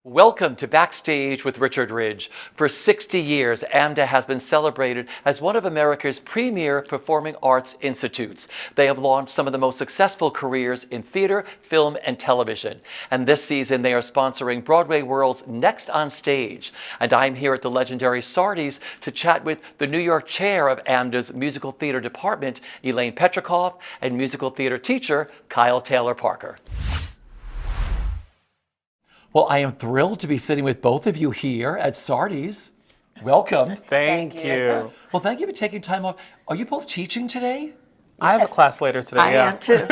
Welcome to Backstage with Richard Ridge. For 60 years, AMDA has been celebrated as one of America's premier performing arts institutes. They have launched some of the most successful careers in theater, film, and television. And this season, they are sponsoring BroadwayWorld's Next on Stage. And I'm here at the legendary Sardi's to chat with the New York chair of AMDA's musical theater department, Elaine Petricoff, and musical theater teacher, Kyle Taylor Parker. Well, I am thrilled to be sitting with both of you here at Sardi's. Welcome. Thank you. Well, thank you for taking time off. Are you both teaching today? I have a class later today. I am too.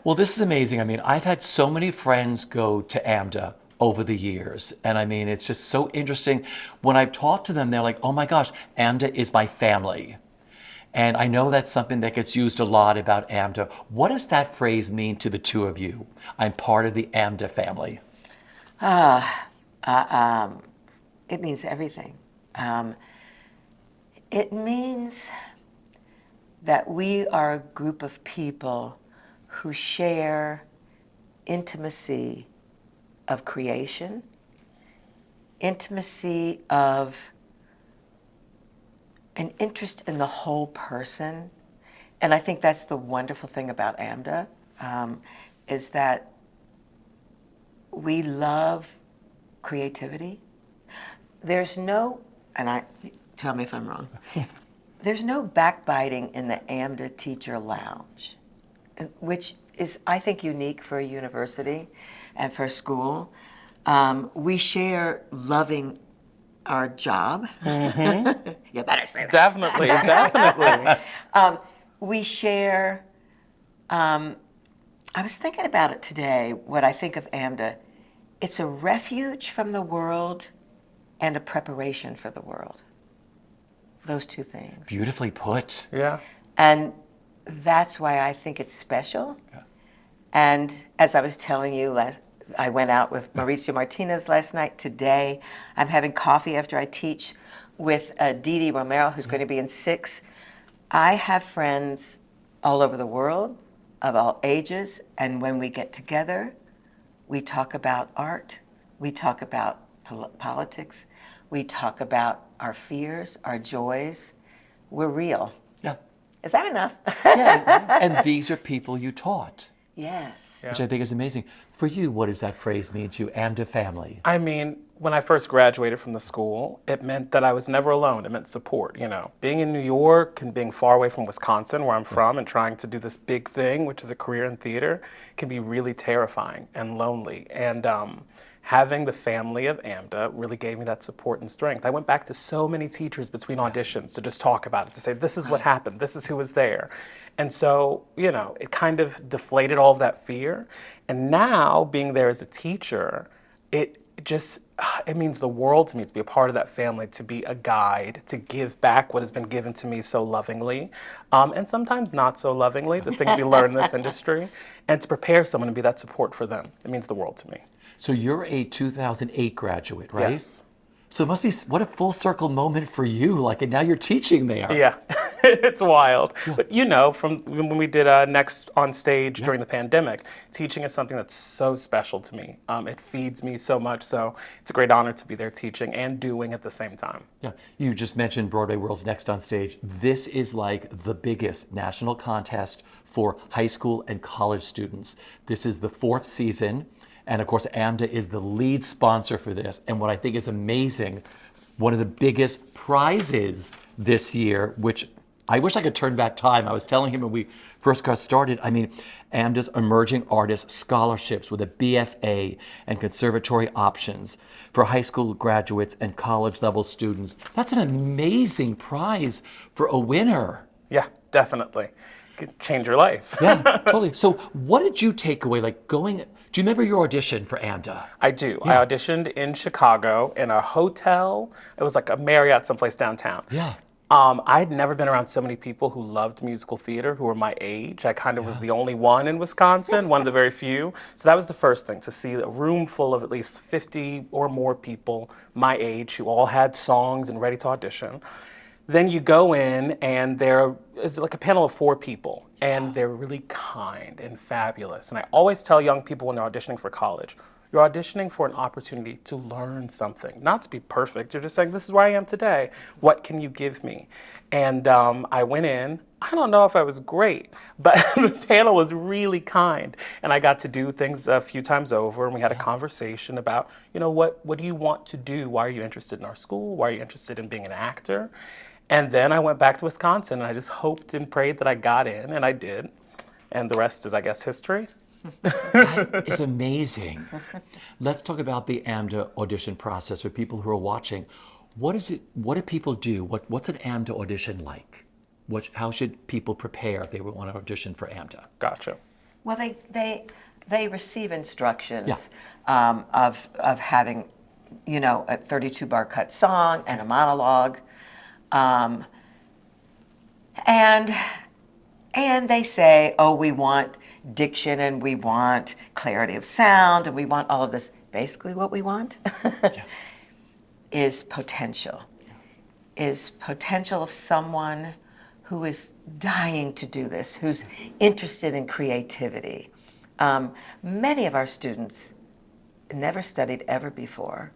Well, this is amazing. I mean, I've had so many friends go to AMDA over the years. And I mean, it's just so interesting. When I've talked to them, they're like, oh my gosh, AMDA is my family. And I know that's something that gets used a lot about AMDA. What does that phrase mean to the two of you? I'm part of the AMDA family. It means everything. It means that we are a group of people who share intimacy of creation, intimacy of an interest in the whole person. And I think that's the wonderful thing about AMDA, is that we love creativity. There's no, tell me if I'm wrong, there's no backbiting in the AMDA Teacher Lounge, which is, I think, unique for a university and for a school. We share loving our job. Mm-hmm. You better say that. Definitely. We share, I was thinking about it today, what I think of AMDA. It's a refuge from the world and a preparation for the world. Those two things. Beautifully put. Yeah. And that's why I think it's special. Yeah. And as I was telling you, I went out with Mauricio Martinez last night. Today, I'm having coffee after I teach with Didi Romero, who's going to be in 6. I have friends all over the world, of all ages, and when we get together, we talk about art, we talk about politics, we talk about our fears, our joys. We're real. Yeah. Is that enough? Yeah. And these are people you taught. Yes. Which I think is amazing. For you, what does that phrase mean to you, AMDA family? I mean, when I first graduated from the school, it meant that I was never alone. It meant support, Being in New York and being far away from Wisconsin, where I'm from, and trying to do this big thing, which is a career in theater, can be really terrifying and lonely. And having the family of AMDA really gave me that support and strength. I went back to so many teachers between auditions to just talk about it, to say, this is what happened, this is who was there. And so, it kind of deflated all of that fear. And now, being there as a teacher, it means the world to me to be a part of that family, to be a guide, to give back what has been given to me so lovingly, and sometimes not so lovingly, the things we learn in this industry, and to prepare someone and be that support for them. It means the world to me. So you're a 2008 graduate, right? Yes. So it must be, what a full circle moment for you, and now you're teaching there. Yeah, it's wild. Yeah. But from when we did Next on Stage during the pandemic, teaching is something that's so special to me. It feeds me so much, so it's a great honor to be there teaching and doing at the same time. Yeah, you just mentioned BroadwayWorld's Next on Stage. This is like the biggest national contest for high school and college students. This is the 4th season. And of course, AMDA is the lead sponsor for this. And what I think is amazing, one of the biggest prizes this year, which I wish I could turn back time. I was telling him when we first got started, AMDA's Emerging Artist Scholarships with a BFA and conservatory options for high school graduates and college level students. That's an amazing prize for a winner. Yeah, definitely. Could change your life. Yeah, totally. So what did you take away, do you remember your audition for AMDA? I do. Yeah. I auditioned in Chicago in a hotel. It was like a Marriott someplace downtown. Yeah. I had never been around so many people who loved musical theater, who were my age. I kind of was the only one in Wisconsin, one of the very few. So that was the first thing, to see a room full of at least 50 or more people my age who all had songs and ready to audition. Then you go in and there is like a panel of 4 people, and they're really kind and fabulous. And I always tell young people when they're auditioning for college, You're auditioning for an opportunity to learn something, not to be perfect. You're just saying, this is where I am today. What can you give me? And I went in. I don't know if I was great, but the panel was really kind. And I got to do things a few times over, and we had a conversation about, what do you want to do? Why are you interested in our school? Why are you interested in being an actor? And then I went back to Wisconsin, and I just hoped and prayed that I got in, and I did. And the rest is, I guess, history. That is amazing. Let's talk about the AMDA audition process for people who are watching. What is it? What do people do? What's an AMDA audition like? How should people prepare if they want to audition for AMDA? Gotcha. Well, they receive instructions Yeah. of having, a 32-bar cut song and a monologue, and they say, oh, we want diction and we want clarity of sound and we want all of this. Basically, what we want Yeah. is potential. Is potential of someone who is dying to do this, who's interested in creativity. Many of our students never studied ever before,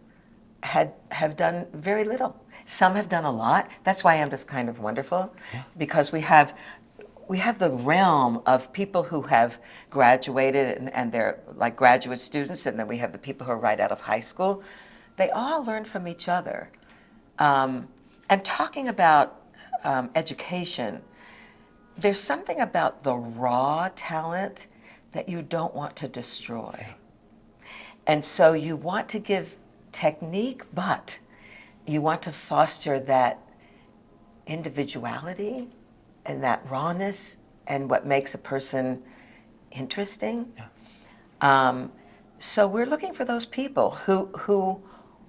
have done very little. Some have done a lot. That's why AMDA's kind of wonderful, because we have the realm of people who have graduated and they're like graduate students, and then we have the people who are right out of high school. They all learn from each other. And talking about education, there's something about the raw talent that you don't want to destroy. And so you want to give technique, but you want to foster that individuality and that rawness and what makes a person interesting. So we're looking for those people who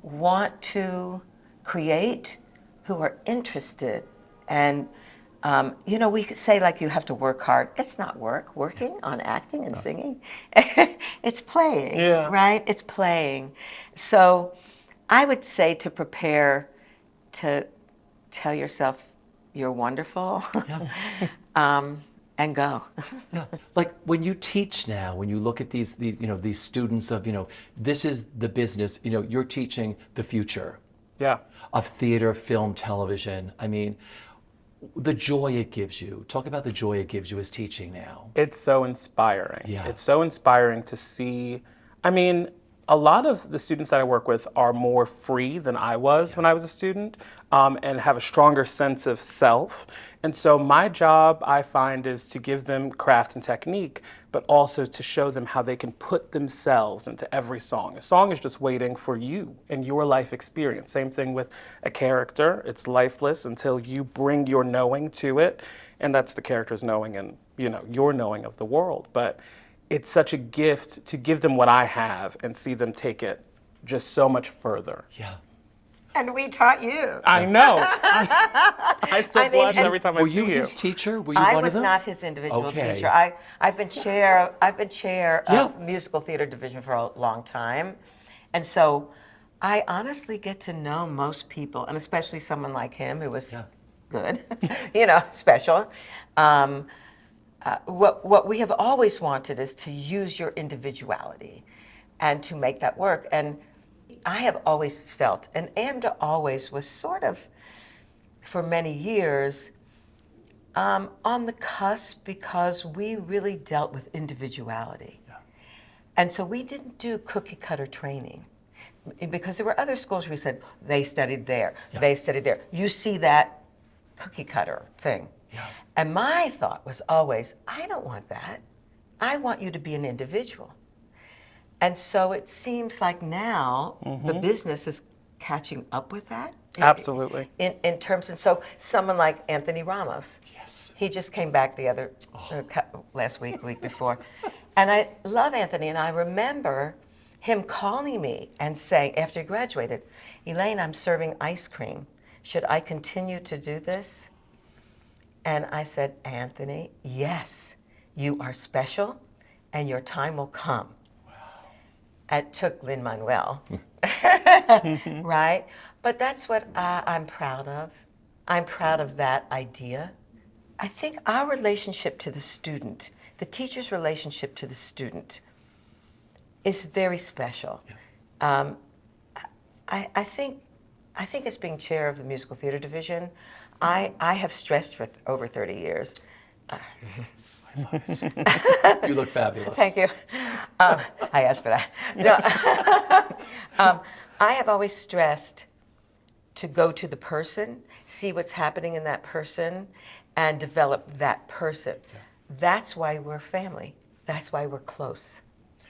want to create, who are interested. And, we could say like you have to work hard. It's not working on acting and singing. It's playing, right? It's playing. So I would say to prepare to tell yourself you're wonderful and go. Yeah. Like when you teach now, when you look at these students of, this is the business, you're teaching the future of theater, film, television. I mean, the joy it gives you. Talk about the joy it gives you as teaching now. It's so inspiring. Yeah. It's so inspiring to see. I mean, a lot of the students that I work with are more free than I was when I was a student, and have a stronger sense of self. And so my job, I find, is to give them craft and technique, but also to show them how they can put themselves into every song. A song is just waiting for you and your life experience. Same thing with a character. It's lifeless until you bring your knowing to it, and that's the character's knowing and, your knowing of the world. But it's such a gift to give them what I have and see them take it just so much further. Yeah. And we taught you. I know. I still blush every time I Were see you you. his teacher? Were you I one was of them? not his individual Okay. teacher. I've been chair of musical theater division for a long time, and so I honestly get to know most people, and especially someone like him who was good, special. What we have always wanted is to use your individuality and to make that work. And I have always felt, and AMDA always was sort of, for many years, on the cusp, because we really dealt with individuality. And so we didn't do cookie cutter training, because there were other schools where we said, they studied there, they studied there. You see that cookie cutter thing. And my thought was always, I don't want that. I want you to be an individual. And so it seems like now the business is catching up with that. Absolutely. In terms, and so someone like Anthony Ramos, he just came back last week before. And I love Anthony, and I remember him calling me and saying, after he graduated, Elaine, I'm serving ice cream. Should I continue to do this? And I said, Anthony, yes, you are special, and your time will come. It took Lin-Manuel, right? But that's what I'm proud of. I'm proud of that idea. I think our relationship to the student, the teacher's relationship to the student, is very special. Um, I think as being chair of the musical theater division, I have stressed for over 30 years. You look fabulous. Thank you. I asked for that. No, I have always stressed to go to the person, see what's happening in that person, and develop that person. Yeah. That's why we're family. That's why we're close.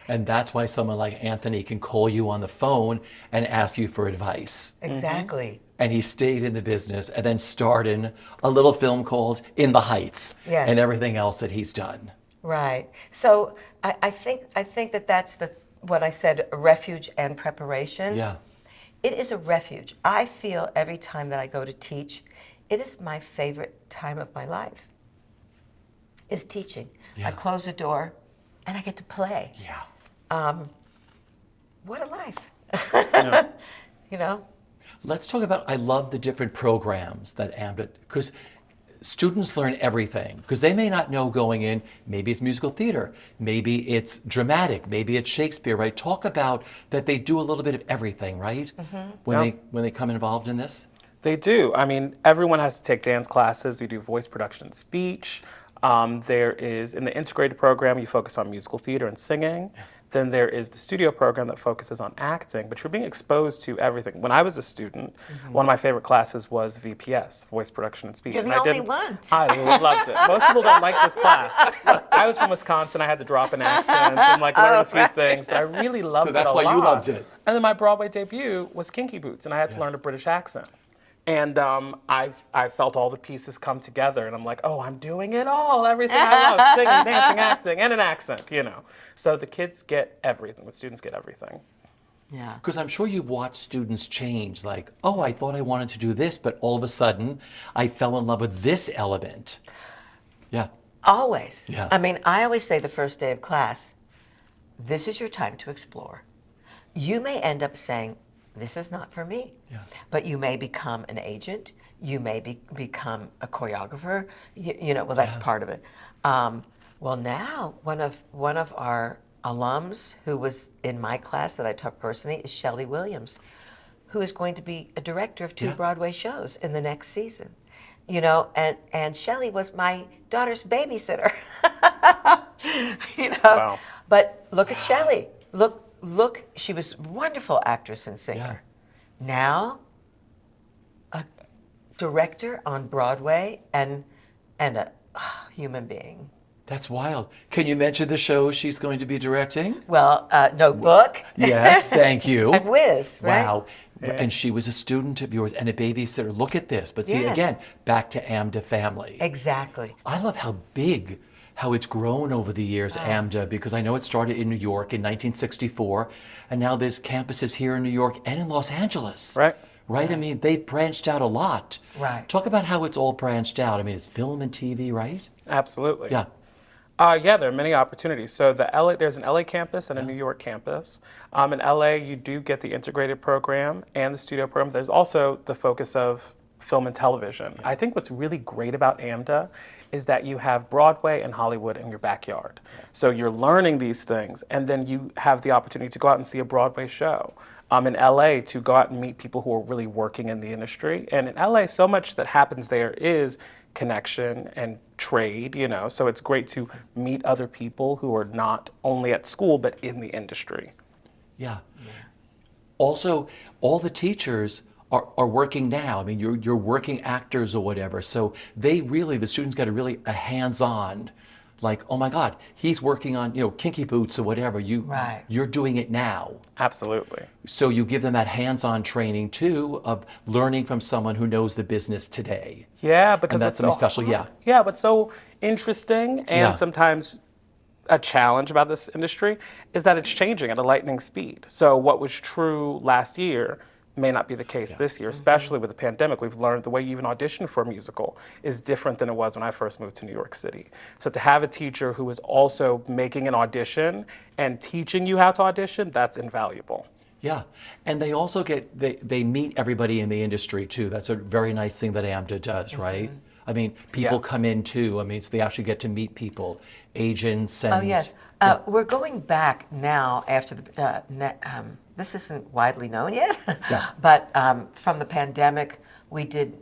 And that's why someone like Anthony can call you on the phone and ask you for advice. Exactly. And he stayed in the business and then starred in a little film called In the Heights, Yes. and everything else that he's done. Right. So I think that that's what I said, refuge and preparation. Yeah. It is a refuge. I feel every time that I go to teach, it is my favorite time of my life, is teaching. Yeah. I close the door and I get to play. Yeah. What a life. Yeah. You know? Let's talk about, I love the different programs that AMDA, because students learn everything, because they may not know going in, maybe it's musical theater, maybe it's dramatic, maybe it's Shakespeare, right? Talk about that they do a little bit of everything, right? When they come involved in this? They do. I mean, everyone has to take dance classes. We do voice production and speech. There is, in the integrated program, you focus on musical theater and singing. Then there is the studio program that focuses on acting, but you're being exposed to everything. When I was a student, one of my favorite classes was VPS, voice production and speech. You're and the I only one. I loved it. Most people don't like this class. I was from Wisconsin. I had to drop an accent and like learn a few things, but I really loved it a lot. So that's why you loved it. And then my Broadway debut was Kinky Boots, and I had to learn a British accent. And I felt all the pieces come together, and I'm like, oh, I'm doing it all, everything I love, singing, dancing, acting, and an accent, you know. So the kids get everything, the students get everything. Yeah. Because I'm sure you've watched students change, like, oh, I thought I wanted to do this, but all of a sudden I fell in love with this element. Yeah. Always. Yeah. I mean, I always say the first day of class, this is your time to explore. You may end up saying, this is not for me. Yeah. But you may become an agent. You may become a choreographer. You know, well, that's part of it. Well, now one of our alums who was in my class that I taught personally is Shelley Williams, who is going to be a director of 2 Broadway shows in the next season. You know, and Shelley was my daughter's babysitter. You know. Wow. But look at Shelley. Look, she was a wonderful actress and singer. Now, a director on Broadway and a human being. That's wild. Can you mention the show she's going to be directing? Well, Notebook. Yes, thank you. And Wiz, right? Wow. And she was a student of yours and a babysitter. Look at this. But see, Yes. again, back to AMDA family. Exactly. I love how it's grown over the years, AMDA, because I know it started in New York in 1964, and now there's campuses here in New York and in Los Angeles. Right. Right? I mean, they branched out a lot. Right. Talk about how it's all branched out. I mean, it's film and TV, right? Absolutely. Yeah. Yeah, there are many opportunities. So there's an LA campus and a New York campus. In LA, you do get the integrated program and the studio program. There's also the focus of film and television. I think what's really great about AMDA is that you have Broadway and Hollywood in your backyard. So you're learning these things, and then you have the opportunity to go out and see a Broadway show. In LA, to go out and meet people who are really working in the industry. And in LA, so much that happens there is connection and trade, you know, so it's great to meet other people who are not only at school, but in the industry. Yeah. Also, all the teachers are working now. I mean, you're working actors or whatever. So the students got a hands-on, like, oh my God, he's working on, Kinky Boots or whatever. You're doing it now. Absolutely. So you give them that hands-on training too of learning from someone who knows the business today. Yeah, because And that's something special, yeah. Yeah, what's so interesting and sometimes a challenge about this industry is that it's changing at a lightning speed. So what was true last year may not be the case this year, especially with the pandemic. We've learned the way you even audition for a musical is different than it was when I first moved to New York City. So to have a teacher who is also making an audition and teaching you how to audition, that's invaluable. Yeah, and they also they meet everybody in the industry too. That's a very nice thing that AMDA does, right? I mean, people Yes. come in too. I mean, so they actually get to meet people, agents and. Oh, yes. We're going back now after the, this isn't widely known yet, Yeah. but from the pandemic, we did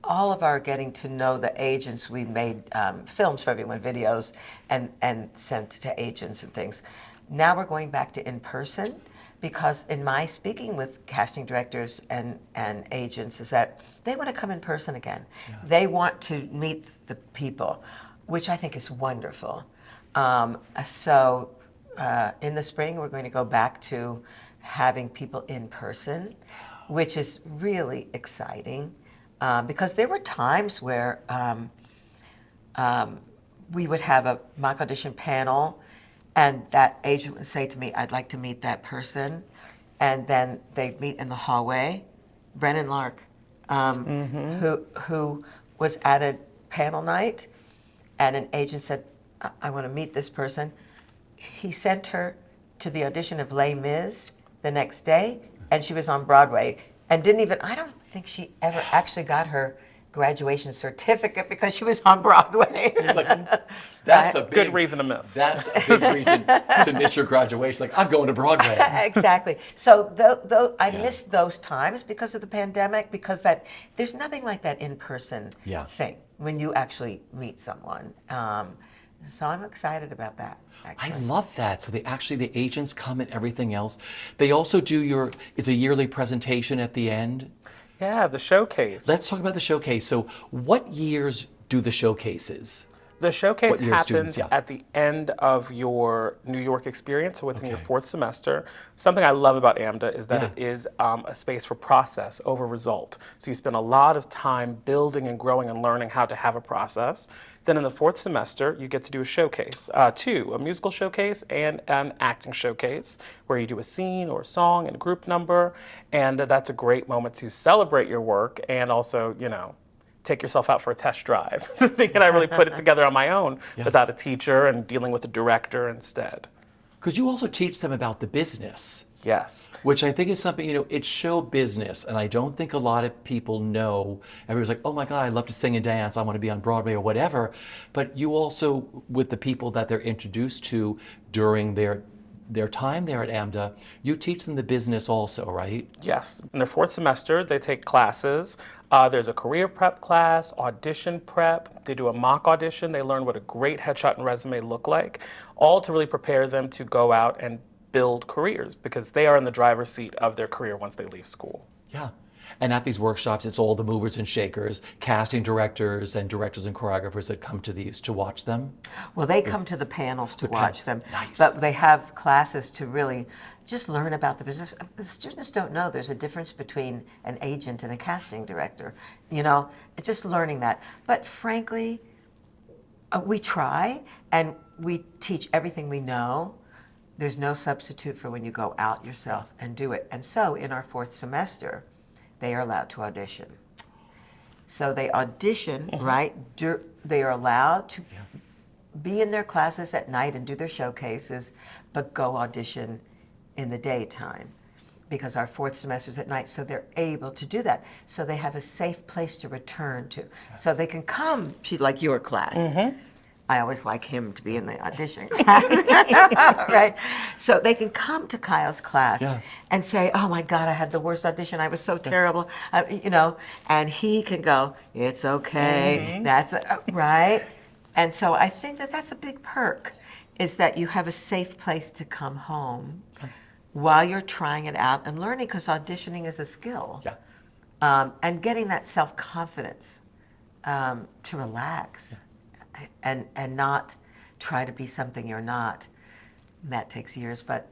all of our getting to know the agents. We made films for everyone, videos, and sent to agents and things. Now we're going back to in person because in my speaking with casting directors and agents is that they want to come in person again. Yeah. They want to meet the people, which I think is wonderful. So in the spring, we're going to go back to having people in person, which is really exciting because there were times where we would have a mock audition panel and that agent would say to me, I'd like to meet that person. And then they'd meet in the hallway. Brennan Lark, who was at a panel night, and an agent said, I want to meet this person. He sent her to the audition of Les Mis the next day, and she was on Broadway. And didn't even, I don't think she ever actually got her graduation certificate because she was on Broadway. It's like, that's a big, Good reason to miss. That's a big reason to miss your graduation. Like, I'm going to Broadway. Exactly. So I Yeah. missed those times because of the pandemic, because there's nothing like that in-person Yeah. thing when you actually meet someone. So I'm excited about that, I actually. love that. So the agents come and everything else. They also do it's a yearly presentation at the end. Yeah, the showcase. Let's talk about the showcase. So what years do the showcases? The showcase What year students, happens yeah. at the end of your New York experience, so within your Okay. 4th semester. Something I love about AMDA is that Yeah. it is a space for process over result. So you spend a lot of time building and growing and learning how to have a process. Then in the 4th semester, you get to do a showcase, a musical showcase and an acting showcase, where you do a scene or a song and a group number. And that's a great moment to celebrate your work and also, take yourself out for a test drive. So can I really put it together on my own Yeah. without a teacher and dealing with a director instead? Because you also teach them about the business, Yes. which I think is something, it's show business. And I don't think a lot of people know. Everybody's like, oh my God, I love to sing and dance. I want to be on Broadway or whatever. But you also, with the people that they're introduced to during their time there at AMDA, you teach them the business also, right? Yes. In their 4th semester, they take classes. There's a career prep class, audition prep. They do a mock audition. They learn what a great headshot and resume look like, all to really prepare them to go out and build careers because they are in the driver's seat of their career once they leave school. Yeah. And at these workshops, it's all the movers and shakers, casting directors and choreographers that come to these to watch them. Well, they come to the panels to watch them, Nice. but they have classes to really just learn about the business. The students don't know there's a difference between an agent and a casting director. It's just learning that. But frankly, we try and we teach everything we know. There's no substitute for when you go out yourself and do it. And so in our 4th semester, they are allowed to audition. So they audition, right? They are allowed to be in their classes at night and do their showcases, but go audition in the daytime because our 4th semester is at night, so they're able to do that. So they have a safe place to return to. So they can come to like your class. I always like him to be in the audition class, right? So they can come to Kyle's class Yeah. and say, oh my God, I had the worst audition. I was so terrible, and he can go, it's okay, that's, right? And so I think that that's a big perk, is that you have a safe place to come home while you're trying it out and learning, because auditioning is a skill. Yeah. And getting that self-confidence to relax and not try to be something you're not. And that takes years, but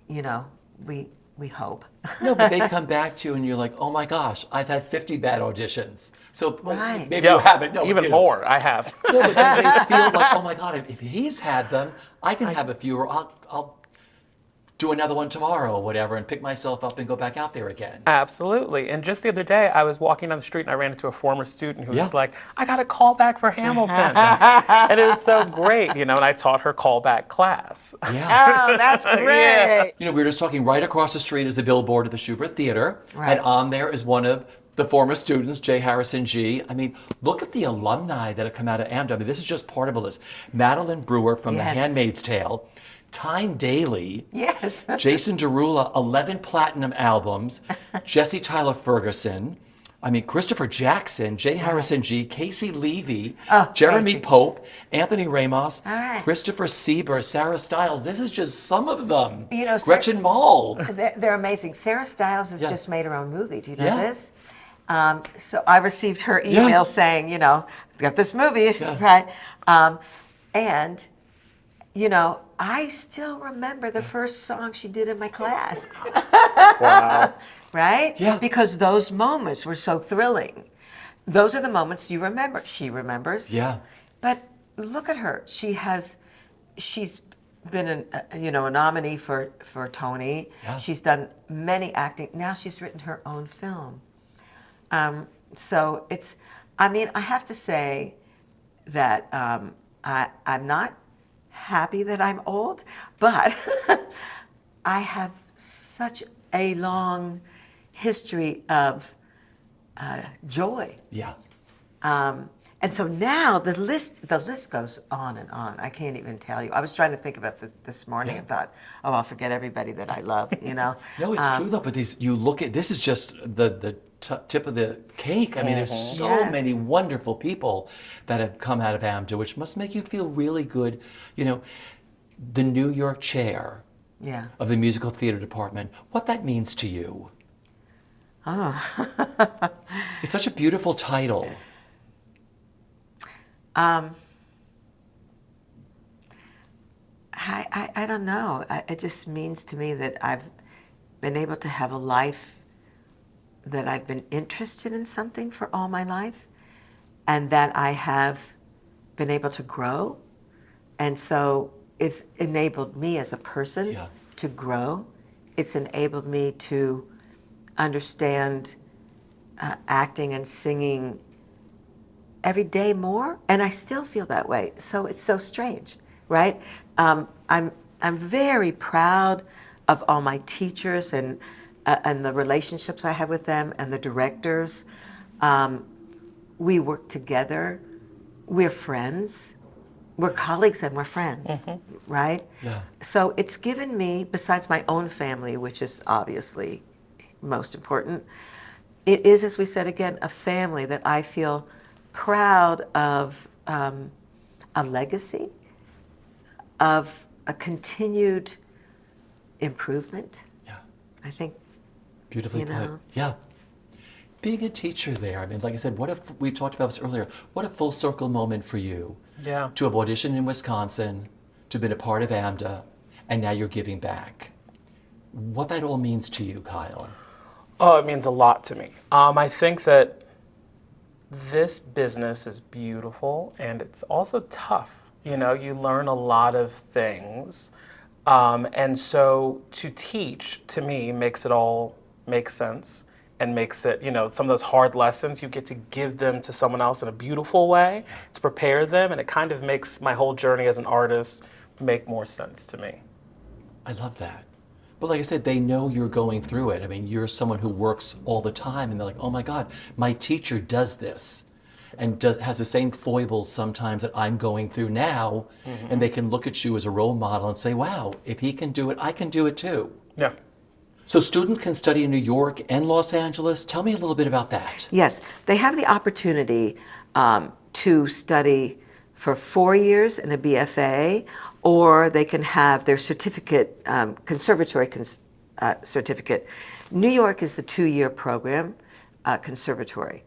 we hope. No, but they come back to you and you're like, oh my gosh, I've had 50 bad auditions. So Right. maybe you haven't. No, Even more, I have. No, but they feel like, oh my God, if he's had them, I can have a few, or I'll do another one tomorrow or whatever and pick myself up and go back out there again. Absolutely. And just the other day, I was walking down the street and I ran into a former student who Yeah. was like, I got a call back for Hamilton. And it was so great, and I taught her callback class. Yeah. Oh, that's great. We were just talking, right across the street is the billboard of the Schubert Theater. Right. And on there is one of the former students, J. Harrison G. I mean, look at the alumni that have come out of AMDA. I mean, this is just part of a list. Madeline Brewer from The Yes. Handmaid's Tale, Tyne Daly, Yes. Jason Derulo, 11 platinum albums, Jesse Tyler Ferguson, I mean, Christopher Jackson, J. Harrison G., Casey Levy, Oh, Jeremy Casey. Pope, Anthony Ramos, All right. Christopher Sieber, Sarah Stiles. This is just some of them. You know, Gretchen Mol. They're amazing. Sarah Stiles has Yeah. just made her own movie. Do you know Yeah. this? So I received her email Yeah. saying, you know, I've got this movie, Yeah. right? And, you know, I still remember the first song she did in my class, Wow. right? Yeah. Because those moments were so thrilling. Those are the moments you remember. She remembers. Yeah. But look at her. She's been a nominee for Tony. Yeah. She's done many acting. Now she's written her own film. So it's, I mean, I have to say that I'm not happy that I'm old, but I have such a long history of joy. Yeah. And so now the list goes on and on. I can't even tell you. I was trying to think about this morning and thought, oh, I'll forget everybody that I love, you know. No, it's true though. But you look at this is just the tip of the cake. I mean, there's so Yes. many wonderful people that have come out of AMDA, which must make you feel really good. You know, the New York chair Yeah. of the musical theater department. What that means to you? It's such a beautiful title. I don't know. It just means to me that I've been able to have a life that I've been interested in something for all my life, and that I have been able to grow. And so it's enabled me as a person Yeah. to grow. It's enabled me to understand acting and singing every day more, and I still feel that way. So it's so strange, right? I'm very proud of all my teachers and the relationships I have with them and the directors. We work together. We're friends. We're colleagues and we're friends, right? Yeah. So it's given me, besides my own family, which is obviously most important, it is, as we said again, a family that I feel proud of, a legacy, of a continued improvement. Yeah. I think, Beautifully You put. know. Yeah. Being a teacher there, I mean, like I said, what if we talked about this earlier? What a full circle moment for you Yeah. to have auditioned in Wisconsin, to have been a part of AMDA, and now you're giving back. What that all means to you, Kyle? Oh, it means a lot to me. I think that this business is beautiful and it's also tough. You know, you learn a lot of things. And so to teach, to me, makes it all make sense and makes it, you know, some of those hard lessons, you get to give them to someone else in a beautiful way to prepare them. And it kind of makes my whole journey as an artist make more sense to me. I love that. But like I said, they know you're going through it. I mean, you're someone who works all the time, and they're like, oh my God, my teacher does this and has the same foibles sometimes that I'm going through now. And they can look at you as a role model and say, wow, if he can do it, I can do it too. Yeah. So students can study in New York and Los Angeles. Tell me a little bit about that. yes, they have the opportunity to study for 4 years in a BFA, or they can have their certificate, conservatory certificate. New York is the 2-year program, conservatory.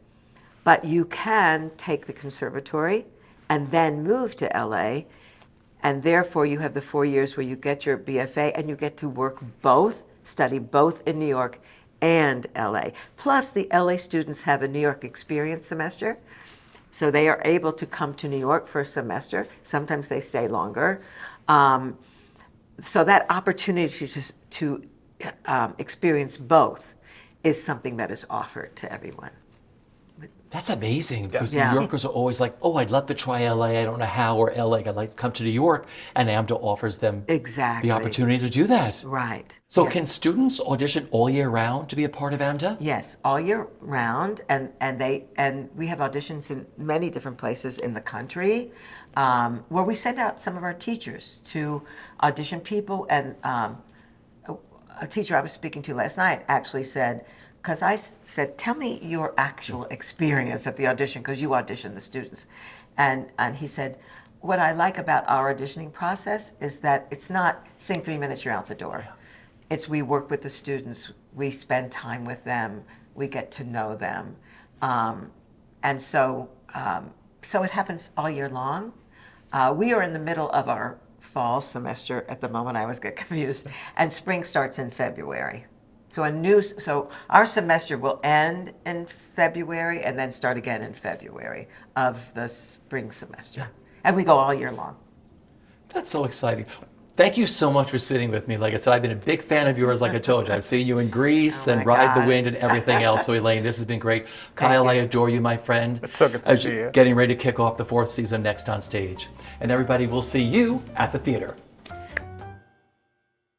But you can take the conservatory and then move to LA, and therefore you have the 4 years where you get your BFA and you get to work both, study both in New York and LA. Plus, the LA students have a New York experience semester, so they are able to come to New York for a semester. Sometimes they stay longer. So that opportunity to experience both is something that is offered to everyone. That's amazing because Yeah. New Yorkers are always like, oh, I'd love to try LA. I don't know how, or LA. I'd like to come to New York. And AMDA offers them Exactly. the opportunity to do that. Right. So Yeah. can students audition all year round to be a part of AMDA? Yes, all year round, and we have auditions in many different places in the country, where we send out some of our teachers to audition people. And a teacher I was speaking to last night actually said, because I said, tell me your actual experience at the audition, because you audition the students, and he said, what I like about our auditioning process is that it's not sing 3 minutes, you're out the door. It's we work with the students, we spend time with them, we get to know them. And so it happens all year long. We are in the middle of our fall semester at the moment. I always get confused. And spring starts in February. So our semester will end in February and then start again in February of the spring semester. And we go all year long. That's so exciting. Thank you so much for sitting with me. Like I said, I've been a big fan of yours, like I told you. I've seen you in Greece Oh and my Ride the God. Wind and everything else. So Elaine, this has been great. Kyle, I adore you, my friend. It's so good to As see you're you. getting ready to kick off the 4th season Next on Stage. And everybody, will see you at the theater.